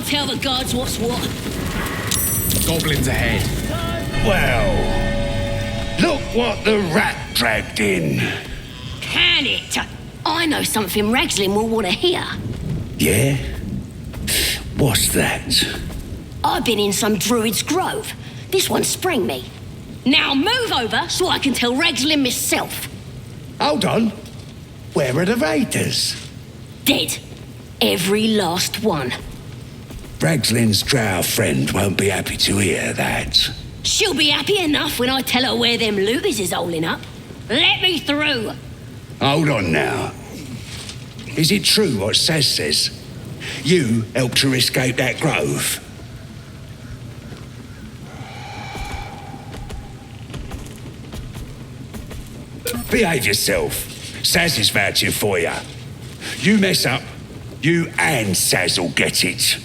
I'll tell the gods what's what. Goblins ahead. Well, look what the rat dragged in. Can it? I know something Ragslin will want to hear. Yeah? What's that? I've been in some druid's grove. This one sprang me. Now move over so I can tell Ragslin myself. Hold on. Where are the raiders? Dead. Every last one. Ragslin's drow friend won't be happy to hear that. She'll be happy enough when I tell her where them looters is holding up. Let me through. Hold on now. Is it true what Saz says? You helped her escape that grove? Behave yourself. Saz is vouching for you. You mess up, you and Saz will get it.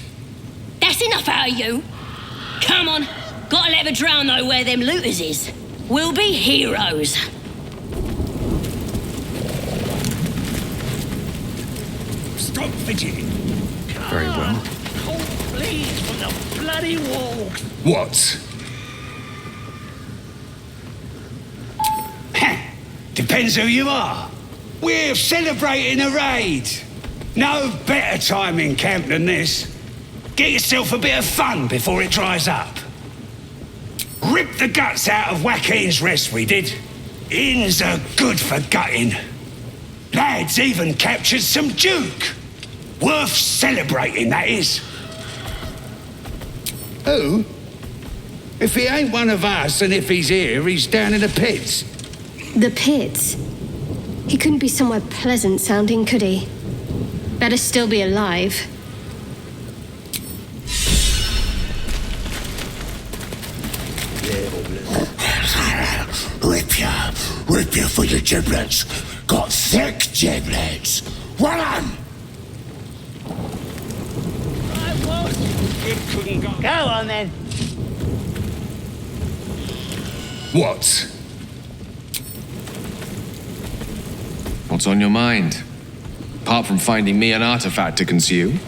That's enough out of you. Come on. Gotta let the drow know where them looters is. We'll be heroes. Stop fidgeting. Very well. Cold please from the bloody wall. What? Depends who you are. We're celebrating a raid. No better time in camp than this. Get yourself a bit of fun before it dries up. Rip the guts out of Joaquin's rest, we did. Inns are good for gutting. Lads even captured some duke. Worth celebrating, that is. Who? If he ain't one of us, and if he's here, he's down in the pits. The pits? He couldn't be somewhere pleasant sounding, could he? Better still be alive. Rip you for your giblets. Got thick giblets. Well done. It couldn't go. Go on then. What? What's on your mind? Apart from finding me an artifact to consume,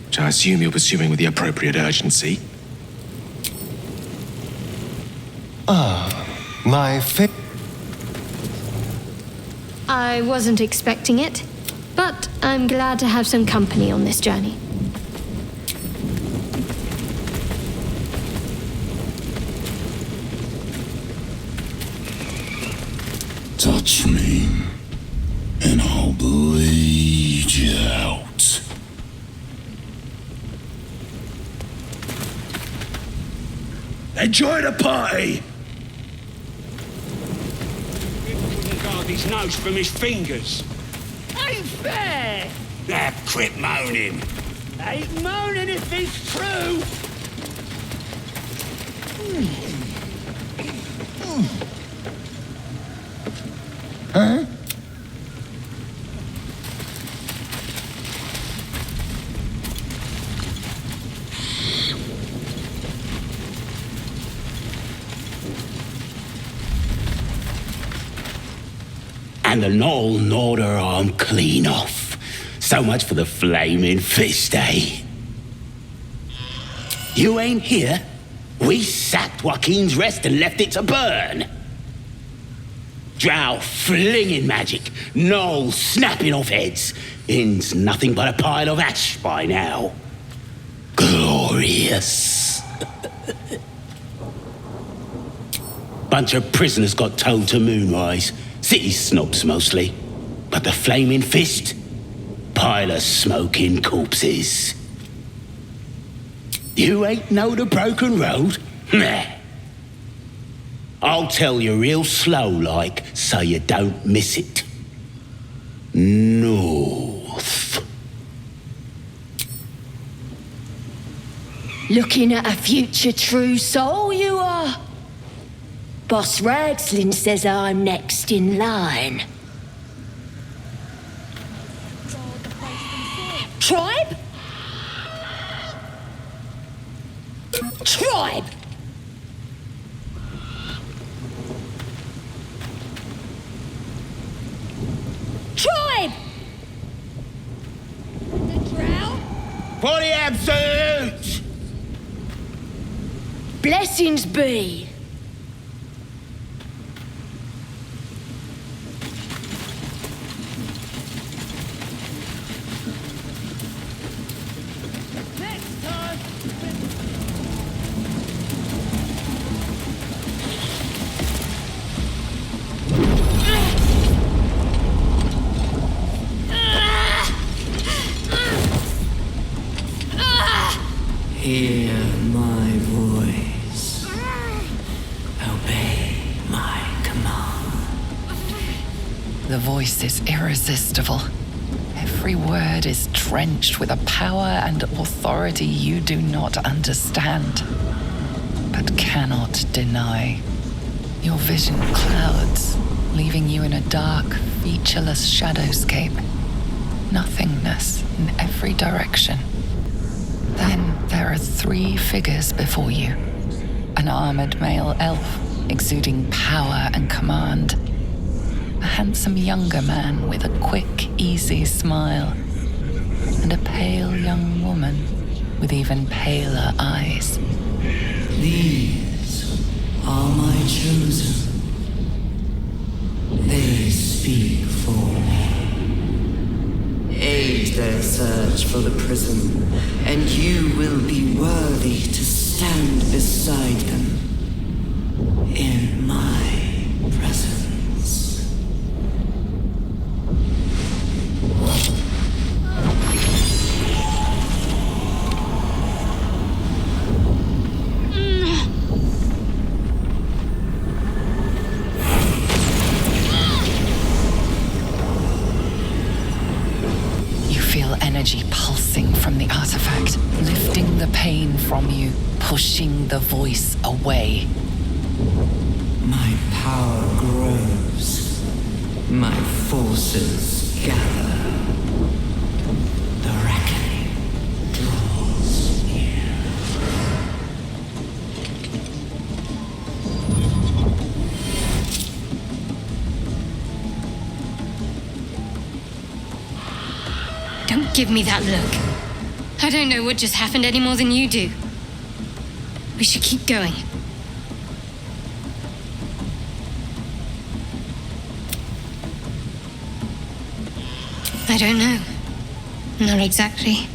which I assume you're pursuing with the appropriate urgency. I wasn't expecting it, but I'm glad to have some company on this journey. Touch me, and I'll bleed you out. Enjoy the party! It couldn't guard his nose from his fingers. Ain't fair. Now quit moaning. Ain't moaning if it's true. Huh? And the Knoll gnawed her arm clean off. So much for the flaming fist, eh? You ain't here. We sacked Joaquin's rest and left it to burn. Drow flinging magic, Knoll snapping off heads. Inn's nothing but a pile of ash by now. Glorious. Bunch of prisoners got towed to Moonrise. City snobs mostly. But the flaming fist? Pile of smoking corpses. You ain't know the broken road? Meh. I'll tell you real slow like, so you don't miss it. North. Looking at a future true soul, you are. Boss Ragslin says I'm next in line. Tribe? Tribe! Tribe! The drow? For the absolute! Blessings be. Hear my voice. Obey my command. The voice is irresistible. Every word is drenched with a power and authority you do not understand, but cannot deny. Your vision clouds, leaving you in a dark, featureless shadowscape. Nothingness in every direction. Then there are 3 figures before you. An armored male elf, exuding power and command. A handsome younger man with a quick, easy smile. And a pale young woman with even paler eyes. These are my chosen. They speak for me. Aid their search for the prism, and you will be worthy to stand beside them in my presence. Energy pulsing from the artifact, lifting the pain from you, pushing the voice away. My power grows. My forces gather. The reckoning draws near. Don't give me that look. I don't know what just happened any more than you do. We should keep going. I don't know. Not exactly.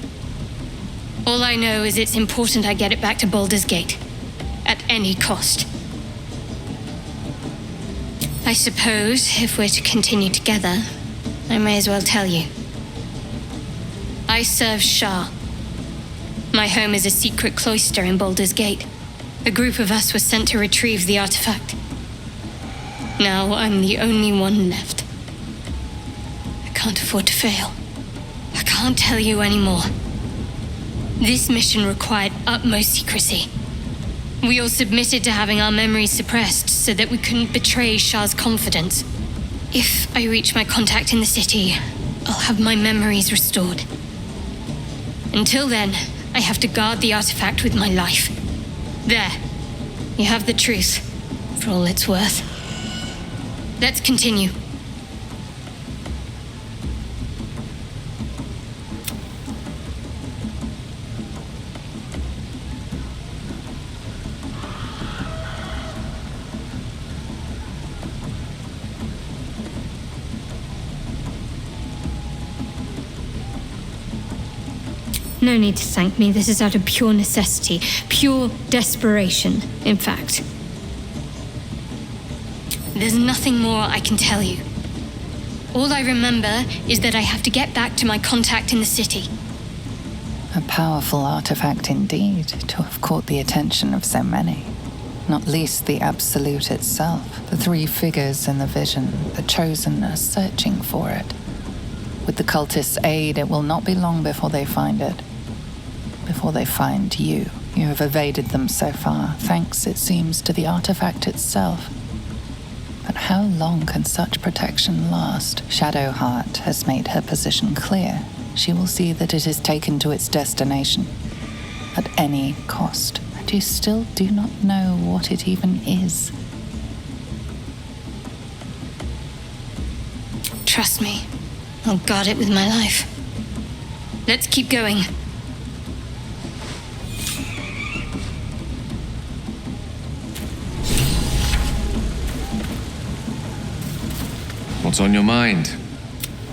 All I know is it's important I get it back to Baldur's Gate. At any cost. I suppose, if we're to continue together, I may as well tell you. I serve Shah. My home is a secret cloister in Baldur's Gate. A group of us was sent to retrieve the artifact. Now I'm the only one left. I can't afford to fail. I can't tell you anymore. This mission required utmost secrecy. We all submitted to having our memories suppressed so that we couldn't betray Shah's confidence. If I reach my contact in the city, I'll have my memories restored. Until then, I have to guard the artifact with my life. There. You have the truth, for all it's worth. Let's continue. No need to thank me. This is out of pure necessity. Pure desperation, in fact. There's nothing more I can tell you. All I remember is that I have to get back to my contact in the city. A powerful artifact indeed, to have caught the attention of so many. Not least the Absolute itself. The 3 figures in the vision, the Chosen, are searching for it. With the cultists' aid, it will not be long before they find it. Before they find you. You have evaded them so far, thanks, it seems, to the artifact itself. But how long can such protection last? Shadowheart has made her position clear. She will see that it is taken to its destination. At any cost. And you still do not know what it even is. Trust me. I'll guard it with my life. Let's keep going. What's on your mind?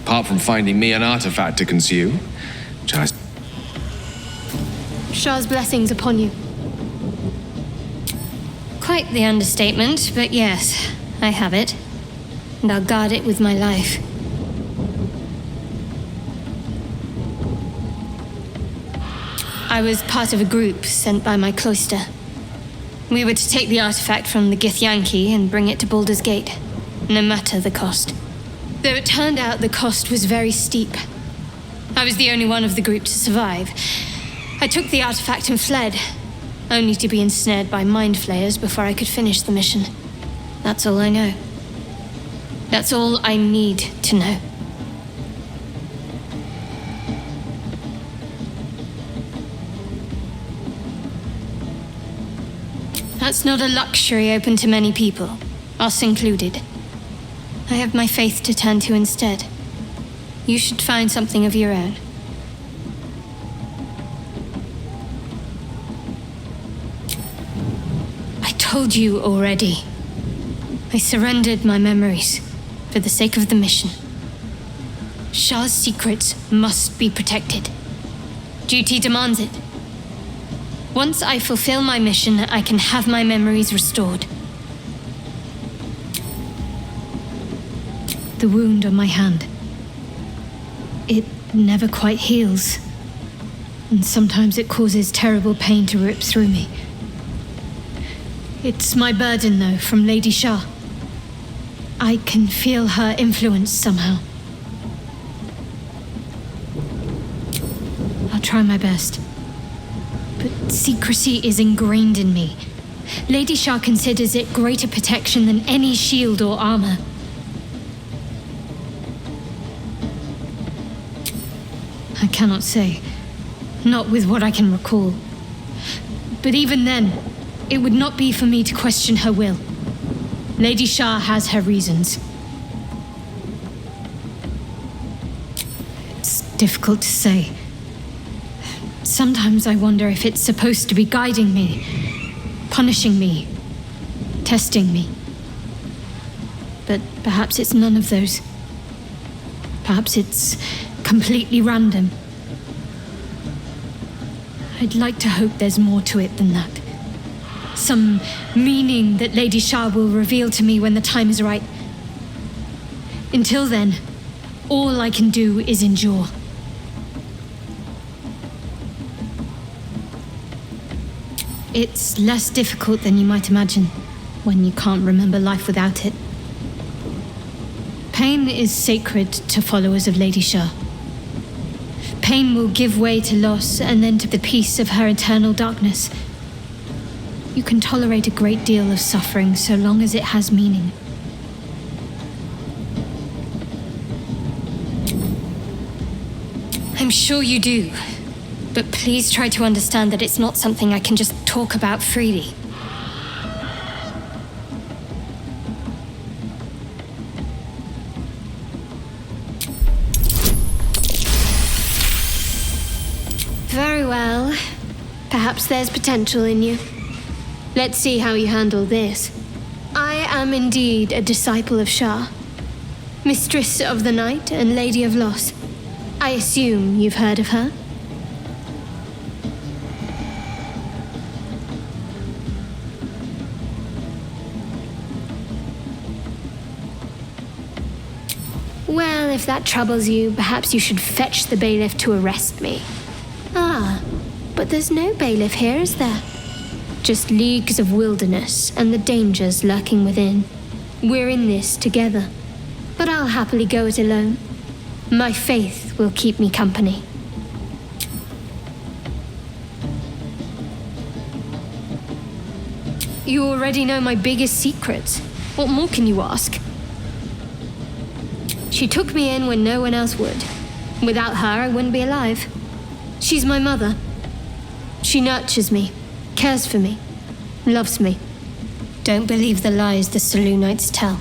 Apart from finding me an artifact to consume, just... Shah's blessings upon you. Quite the understatement, but yes, I have it. And I'll guard it with my life. I was part of a group sent by my cloister. We were to take the artifact from the Githyanki and bring it to Baldur's Gate, no matter the cost. Though it turned out the cost was very steep. I was the only one of the group to survive. I took the artifact and fled, only to be ensnared by mind flayers before I could finish the mission. That's all I know. That's all I need to know. That's not a luxury open to many people, us included. I have my faith to turn to instead. You should find something of your own. I told you already. I surrendered my memories for the sake of the mission. Shah's secrets must be protected. Duty demands it. Once I fulfill my mission, I can have my memories restored. The wound on my hand. It never quite heals. And sometimes it causes terrible pain to rip through me. It's my burden, though, from Lady Shah. I can feel her influence somehow. I'll try my best. But secrecy is ingrained in me. Lady Shah considers it greater protection than any shield or armor. I cannot say. Not with what I can recall. But even then, it would not be for me to question her will. Lady Shah has her reasons. It's difficult to say. Sometimes I wonder if it's supposed to be guiding me, punishing me, testing me. But perhaps it's none of those. Perhaps it's completely random. I'd like to hope there's more to it than that. Some meaning that Lady Shah will reveal to me when the time is right. Until then, all I can do is endure. It's less difficult than you might imagine when you can't remember life without it. Pain is sacred to followers of Lady Shah. Pain will give way to loss and then to the peace of her eternal darkness. You can tolerate a great deal of suffering so long as it has meaning. I'm sure you do. But please try to understand that it's not something I can just talk about freely. Very well. Perhaps there's potential in you. Let's see how you handle this. I am indeed a disciple of Shah, Mistress of the Night and Lady of Loss. I assume you've heard of her? Well, if that troubles you, perhaps you should fetch the bailiff to arrest me. Ah, but there's no bailiff here, is there? Just leagues of wilderness and the dangers lurking within. We're in this together, but I'll happily go it alone. My faith will keep me company. You already know my biggest secrets. What more can you ask? She took me in when no one else would. Without her, I wouldn't be alive. She's my mother. She nurtures me, cares for me, loves me. Don't believe the lies the Selûnites tell.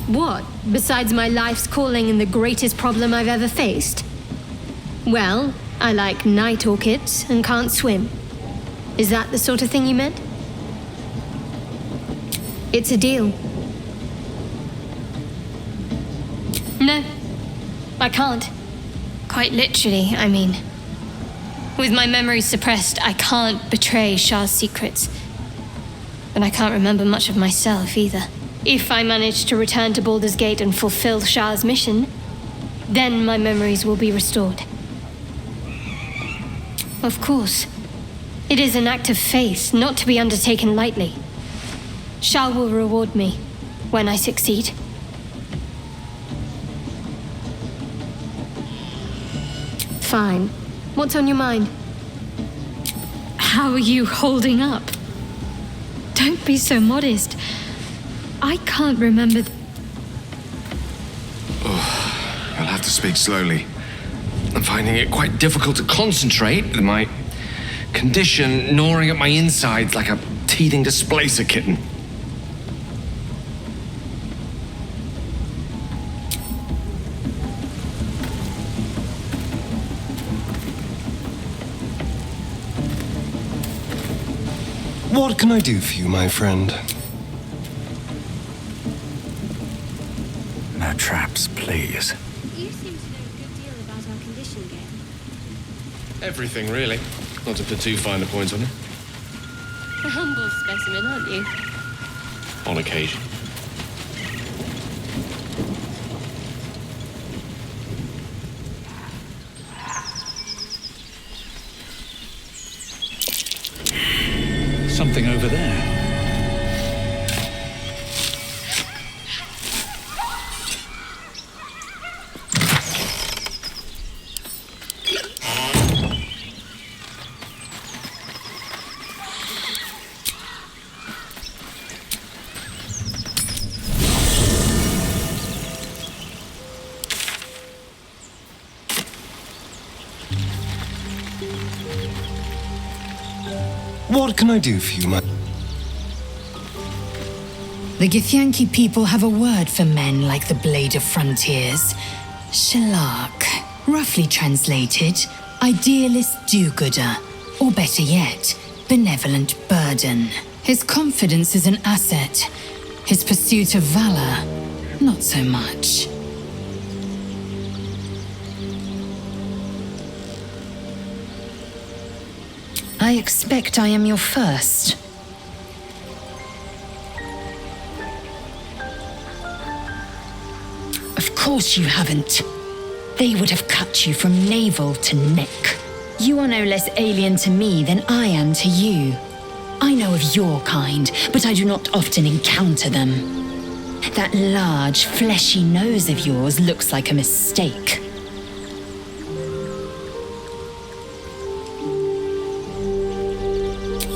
What, besides my life's calling and the greatest problem I've ever faced? Well, I like night orchids and can't swim. Is that the sort of thing you meant? It's a deal. No, I can't. Quite literally, I mean. With my memory suppressed, I can't betray Shah's secrets. But I can't remember much of myself either. If I manage to return to Baldur's Gate and fulfill Shah's mission, then my memories will be restored. Of course. It is an act of faith, not to be undertaken lightly. Shah will reward me when I succeed. Fine. What's on your mind? How are you holding up? Don't be so modest. I can't remember. You'll have to speak slowly. I'm finding it quite difficult to concentrate with my condition gnawing at my insides like a teething displacer kitten. What can I do for you, my friend? No traps, please. You seem to know a good deal about our condition, Gale. Everything, really. Not to put too fine a point on it. A humble specimen, aren't you? On occasion. Something over there. What can I do for you, my... The Githyanki people have a word for men like the Blade of Frontiers. Shalak. Roughly translated, idealist do-gooder. Or better yet, benevolent burden. His confidence is an asset. His pursuit of valor, not so much. I expect I am your first. Of course you haven't. They would have cut you from navel to neck. You are no less alien to me than I am to you. I know of your kind, but I do not often encounter them. That large, fleshy nose of yours looks like a mistake.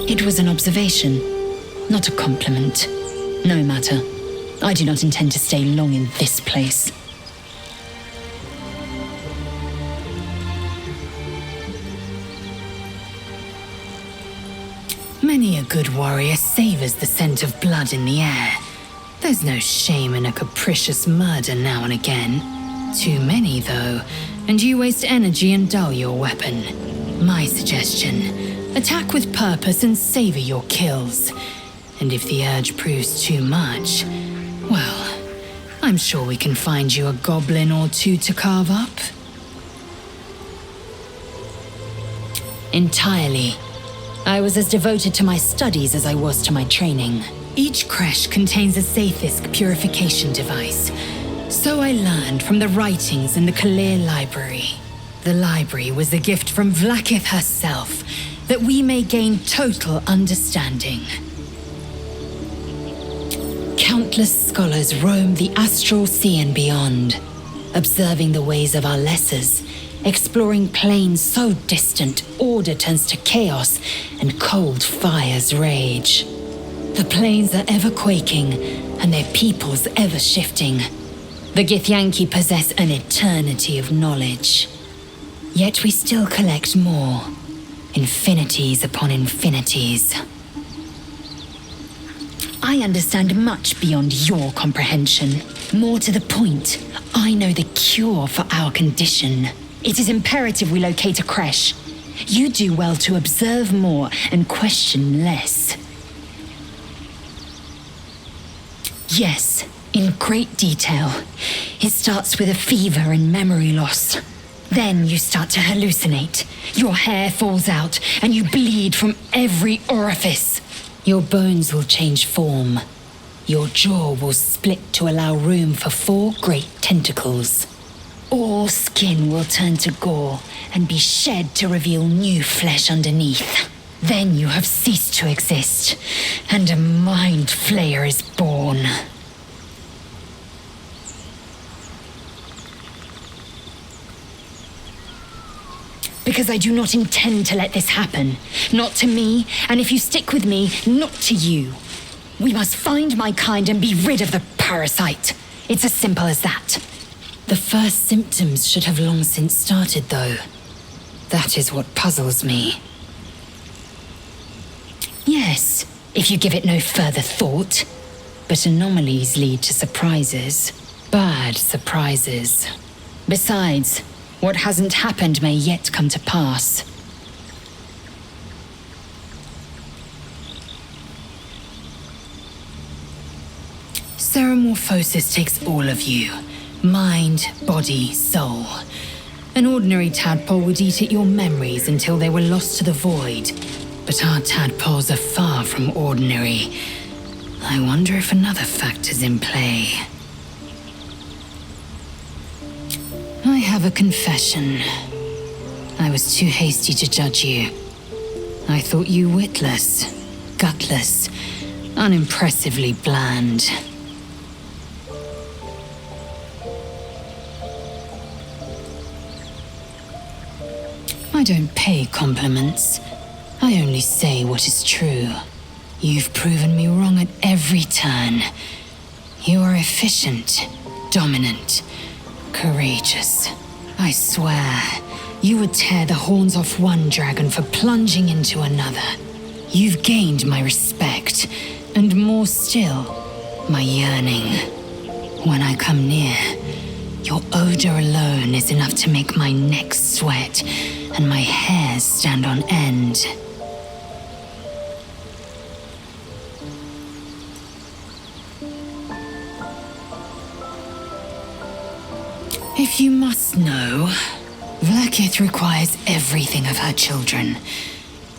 It was an observation, not a compliment. No matter. I do not intend to stay long in this place. Many a good warrior savors the scent of blood in the air. There's no shame in a capricious murder now and again. Too many, though, and you waste energy and dull your weapon. My suggestion: attack with purpose and savor your kills. And if the urge proves too much, well, I'm sure we can find you a goblin or two to carve up. Entirely. I was as devoted to my studies as I was to my training. Each creche contains a Zaithisk purification device. So I learned from the writings in the Kalir Library. The library was a gift from Vlaakith herself, that we may gain total understanding. Countless scholars roam the astral sea and beyond, observing the ways of our lessers, exploring planes so distant order turns to chaos and cold fires rage. The planes are ever quaking and their peoples ever shifting. The Githyanki possess an eternity of knowledge. Yet we still collect more. Infinities upon infinities. I understand much beyond your comprehension. More to the point, I know the cure for our condition. It is imperative we locate a creche. You do well to observe more and question less. Yes, in great detail. It starts with a fever and memory loss. Then you start to hallucinate. Your hair falls out and you bleed from every orifice. Your bones will change form. Your jaw will split to allow room for 4 great tentacles. All skin will turn to gore and be shed to reveal new flesh underneath. Then you have ceased to exist, and a mind flayer is born. Because I do not intend to let this happen. Not to me, and if you stick with me, not to you. We must find my kind and be rid of the parasite. It's as simple as that. The first symptoms should have long since started, though. That is what puzzles me. Yes, if you give it no further thought. But anomalies lead to surprises. Bad surprises. Besides, what hasn't happened may yet come to pass. Ceramorphosis takes all of you. Mind, body, soul. An ordinary tadpole would eat at your memories until they were lost to the void. But our tadpoles are far from ordinary. I wonder if another factor's in play. I have a confession. I was too hasty to judge you. I thought you witless, gutless, unimpressively bland. I don't pay compliments. I only say what is true. You've proven me wrong at every turn. You are efficient, dominant, courageous. I swear, you would tear the horns off one dragon for plunging into another. You've gained my respect, and more still, my yearning. When I come near, your odor alone is enough to make my neck sweat and my hairs stand on end. If you must know, Vlaakith requires everything of her children.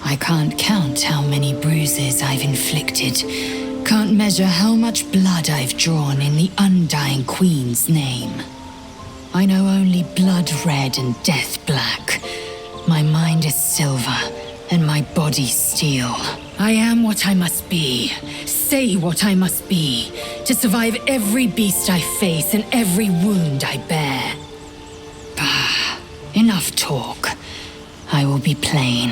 I can't count how many bruises I've inflicted, can't measure how much blood I've drawn in the undying Queen's name. I know only blood red and death black. My mind is silver, and my body steel. I am what I must be, say what I must be, to survive every beast I face and every wound I bear. Bah, enough talk. I will be plain.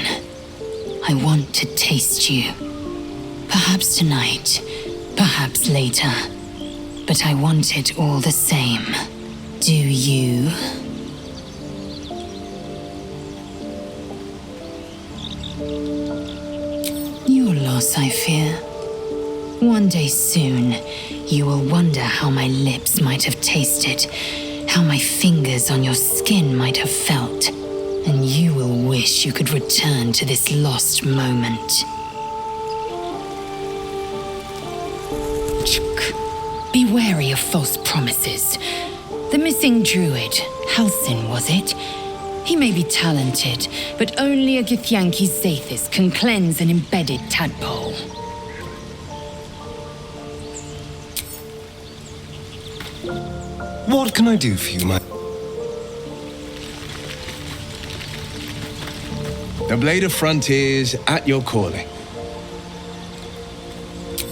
I want to taste you. Perhaps tonight, perhaps later. But I want it all the same. Do you? Your loss, I fear. One day soon, you will wonder how my lips might have tasted, how my fingers on your skin might have felt, and you will wish you could return to this lost moment. Be wary of false promises. The missing druid, Halsin, was it? He may be talented, but only a Githyanki Zathis can cleanse an embedded tadpole. What can I do for you, my... The Blade of Frontiers at your calling.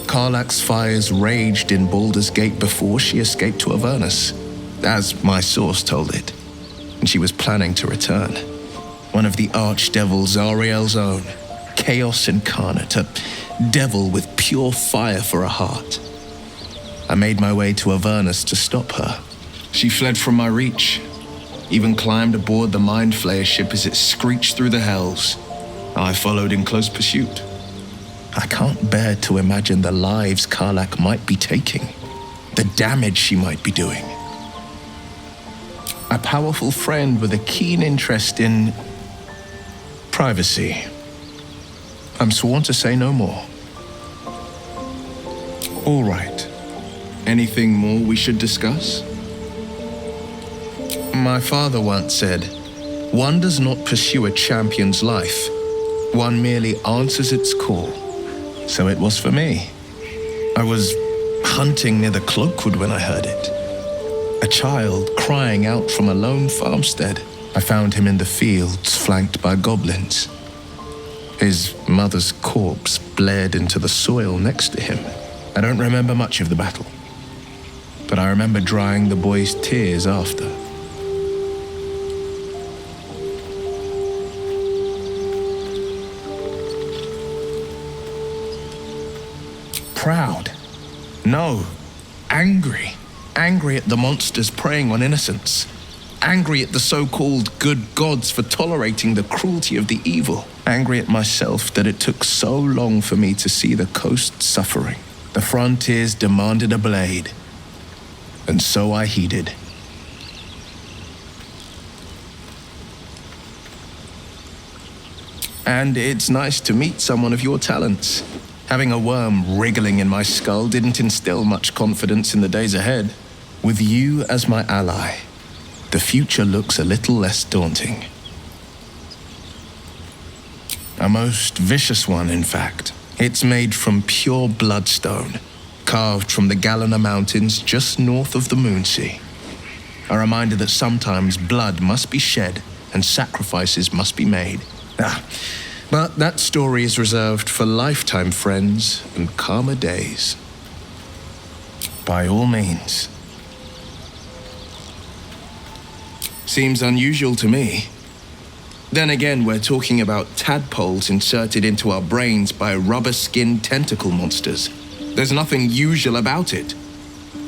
Karlach's fires raged in Baldur's Gate before she escaped to Avernus, as my source told it, and she was planning to return. One of the archdevils Zariel's own, chaos incarnate, a devil with pure fire for a heart. I made my way to Avernus to stop her. She fled from my reach, even climbed aboard the Mind Flayer ship as it screeched through the hells. I followed in close pursuit. I can't bear to imagine the lives Karlach might be taking, the damage she might be doing. A powerful friend with a keen interest in privacy. I'm sworn to say no more. All right. Anything more we should discuss? My father once said, "One does not pursue a champion's life. One merely answers its call." So it was for me. I was hunting near the Cloakwood when I heard it. A child crying out from a lone farmstead. I found him in the fields, flanked by goblins. His mother's corpse bled into the soil next to him. I don't remember much of the battle, but I remember drying the boy's tears after. Proud? No. Angry. Angry at the monsters preying on innocents. Angry at the so-called good gods for tolerating the cruelty of the evil. Angry at myself that it took so long for me to see the coast suffering. The frontiers demanded a blade, and so I heeded. And it's nice to meet someone of your talents. Having a worm wriggling in my skull didn't instill much confidence in the days ahead. With you as my ally, the future looks a little less daunting. A most vicious one, in fact. It's made from pure bloodstone, carved from the Galena Mountains just north of the Moonsea. A reminder that sometimes blood must be shed and sacrifices must be made. But that story is reserved for lifetime friends and calmer days. By all means. Seems unusual to me. Then again, we're talking about tadpoles inserted into our brains by rubber-skinned tentacle monsters. There's nothing usual about it.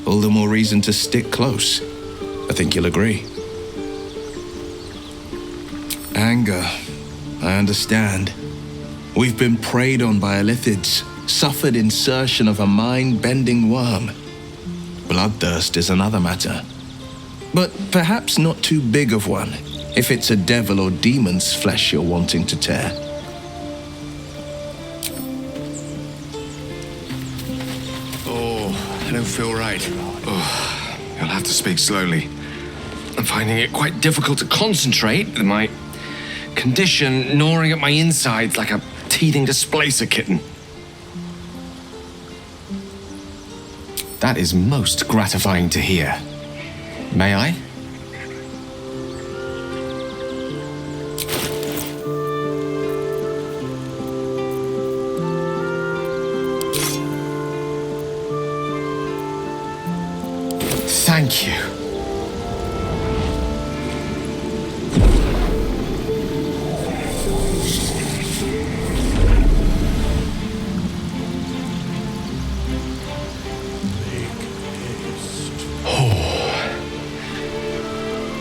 All the more reason to stick close. I think you'll agree. Anger. I understand. We've been preyed on by elithids, suffered insertion of a mind-bending worm. Bloodthirst is another matter. But perhaps not too big of one, if it's a devil or demon's flesh you're wanting to tear. Oh, I don't feel right. Oh, you'll have to speak slowly. I'm finding it quite difficult to concentrate with my condition gnawing at my insides like a teething displacer kitten. That is most gratifying to hear. May I? Thank you.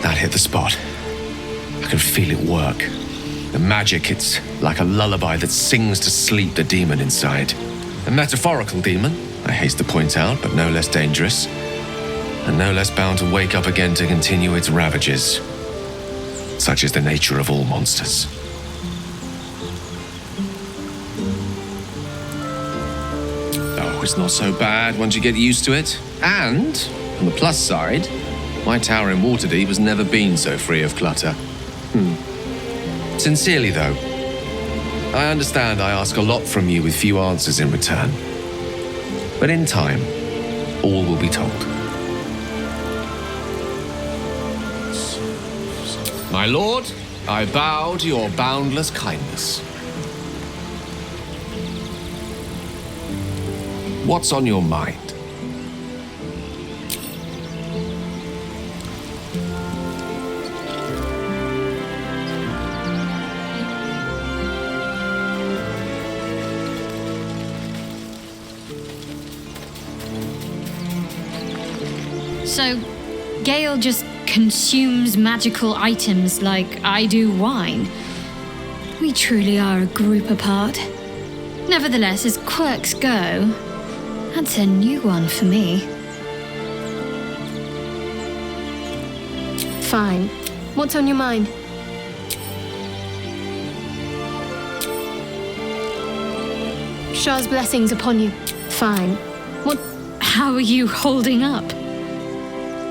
That hit the spot. I can feel it work. The magic, it's like a lullaby that sings to sleep the demon inside. A metaphorical demon, I haste to point out, but no less dangerous. And no less bound to wake up again to continue its ravages. Such is the nature of all monsters. Oh, it's not so bad once you get used to it. And, on the plus side, my tower in Waterdeep has never been so free of clutter. Sincerely, though, I understand I ask a lot from you with few answers in return. But in time, all will be told. My lord, I bow to your boundless kindness. What's on your mind? So, Gale just consumes magical items like I do wine. We truly are a group apart. Nevertheless, as quirks go, that's a new one for me. Fine. What's on your mind? Shah's blessings upon you. Fine. What... How are you holding up?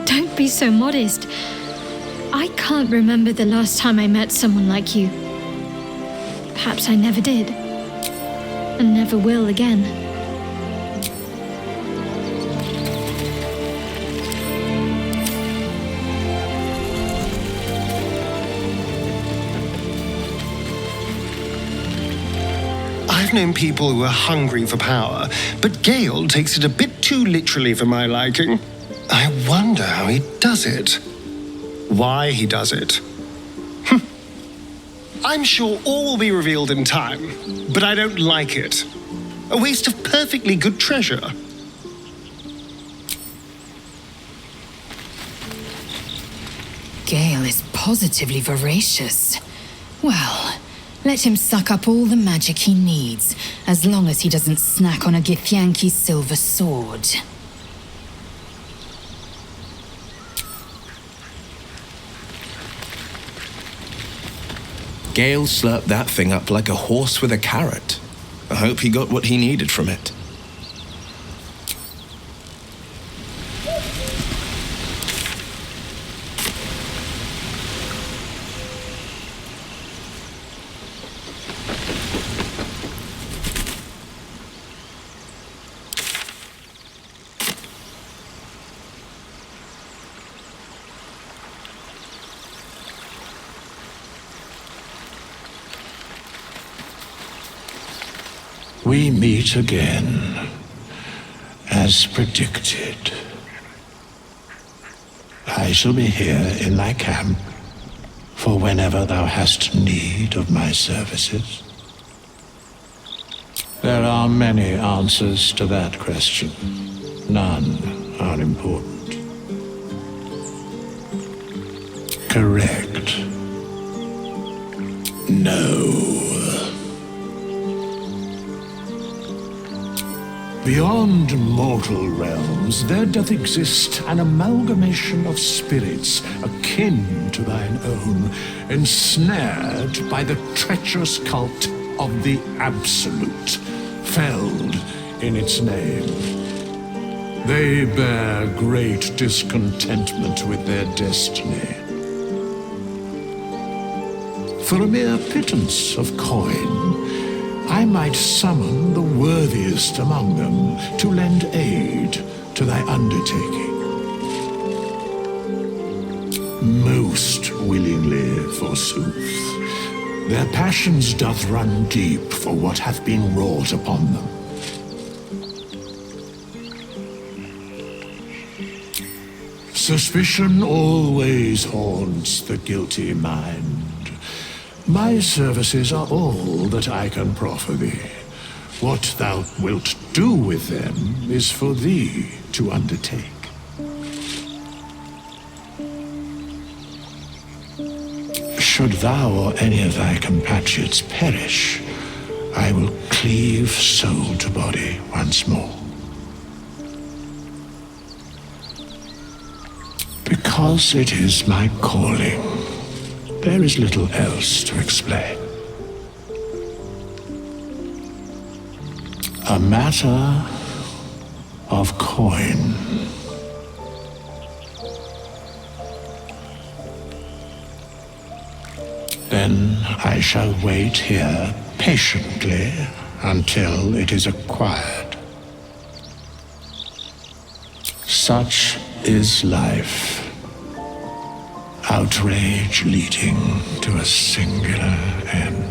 Don't be so modest. I can't remember the last time I met someone like you. Perhaps I never did. And never will again. I've known people who are hungry for power, but Gale takes it a bit too literally for my liking. I wonder how he does it. Why he does it. I'm sure all will be revealed in time, but I don't like it. A waste of perfectly good treasure. Gale is positively voracious. Well, let him suck up all the magic he needs, as long as he doesn't snack on a Githyanki's silver sword. Gale slurped that thing up like a horse with a carrot. I hope he got what he needed from it. We meet again, as predicted. I shall be here in thy camp for whenever thou hast need of my services. There are many answers to that question. None are important. Correct. No. Beyond mortal realms, there doth exist an amalgamation of spirits akin to thine own, ensnared by the treacherous cult of the Absolute, felled in its name. They bear great discontentment with their destiny. For a mere pittance of coin, I might summon the worthiest among them to lend aid to thy undertaking. Most willingly, forsooth. Their passions doth run deep for what hath been wrought upon them. Suspicion always haunts the guilty mind. My services are all that I can proffer thee. What thou wilt do with them is for thee to undertake. Should thou or any of thy compatriots perish, I will cleave soul to body once more. Because it is my calling, there is little else to explain. A matter of coin. Then I shall wait here patiently until it is acquired. Such is life. Outrage leading to a singular end.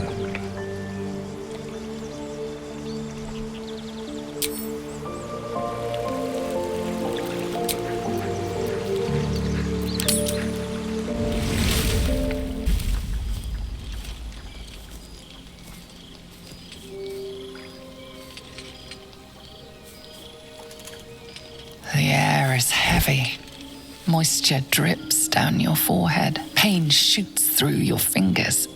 The air is heavy. Moisture drips down your forehead. Pain shoots through your fingers.